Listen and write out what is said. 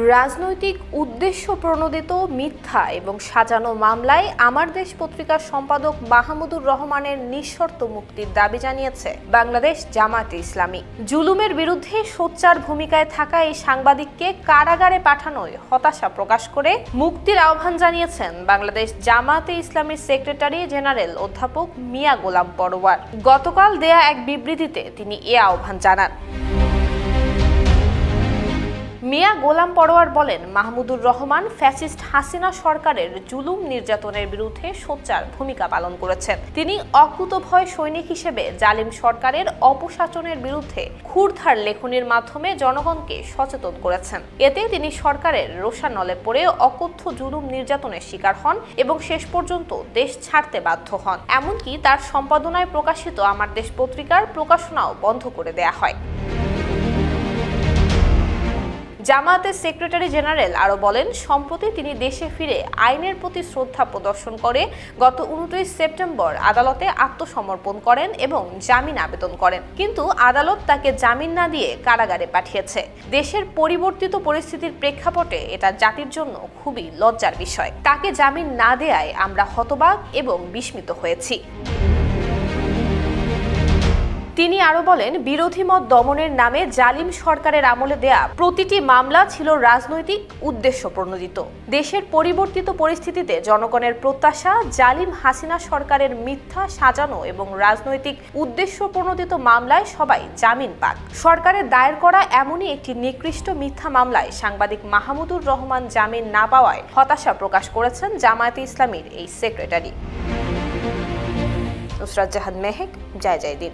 রাজনৈতিক উদ্দেশ্য প্রণোদিত মিথ্যা এবং সাজানো মামলায় আমার দেশ পত্রিকার সম্পাদক মাহমুদুর রহমানের নিঃশর্ত মুক্তির দাবি জানিয়েছে বাংলাদেশ জামায়াতে ইসলামী। জুলুমের বিরুদ্ধে সোচ্চার ভূমিকায় থাকা এই সাংবাদিককে কারাগারে পাঠানোয় হতাশা প্রকাশ করে মুক্তির আহ্বান জানিয়েছেন বাংলাদেশ জামায়াতে ইসলামীর সেক্রেটারি জেনারেল অধ্যাপক মিয়া গোলাম পরোয়ার। গতকাল দেয়া এক বিবৃতিতে তিনি এ আহ্বান জানান। মিয়া গোলাম পরোয়ার বলেন, মাহমুদুর রহমান ফ্যাসিস্ট হাসিনা সরকারের জুলুম নির্যাতনের বিরুদ্ধে সোচ্চার ভূমিকা পালন করেছেন। তিনি অকুতভয় সৈনিক হিসেবে জালিম সরকারের অপশাসনের বিরুদ্ধে ক্ষুরধার লেখনীর মাধ্যমে জনগণকে সচেতন করেছেন। এতে তিনি সরকারের রোষানলে পড়ে অকথ্য জুলুম নির্যাতনের শিকার হন এবং শেষ পর্যন্ত দেশ ছাড়তে বাধ্য হন। এমনকি তার সম্পাদনায় প্রকাশিত আমার দেশ পত্রিকার প্রকাশনাও বন্ধ করে দেয়া হয়। জামায়াতের সেক্রেটারি জেনারেল আরও বলেন, সম্প্রতি তিনি দেশে ফিরে আইনের প্রতি শ্রদ্ধা প্রদর্শন করে গত 29 সেপ্টেম্বর আদালতে আত্মসমর্পণ করেন এবং জামিন আবেদন করেন। কিন্তু আদালত তাকে জামিন না দিয়ে কারাগারে পাঠিয়েছে। দেশের পরিবর্তিত পরিস্থিতির প্রেক্ষাপটে এটা জাতির জন্য খুবই লজ্জার বিষয়। তাকে জামিন না দেয়ায় আমরা হতবাক এবং বিস্মিত হয়েছি। তিনি আরো বলেন, বিরোধী মত দমনের নামে জালিম সরকারের আমলে দেয়া প্রতিটি মামলা ছিল রাজনৈতিক উদ্দেশ্য প্রণোদিত। দেশের পরিবর্তিত পরিস্থিতিতে জনগণের প্রত্যাশা জালিম হাসিনা সরকারের মিথ্যা সাজানো এবং রাজনৈতিক উদ্দেশ্য প্রণোদিত মামলায় সবাই জামিন পান। সরকারের দায়ের করা এমনই একটি নিকৃষ্ট মিথ্যা মামলায় সাংবাদিক মাহমুদুর রহমান জামিন না পাওয়ায় হতাশা প্রকাশ করেছেন জামায়াতে ইসলামীর এই সেক্রেটারি। নুসরাত জাহান মেহেক, জয় জয় দিন।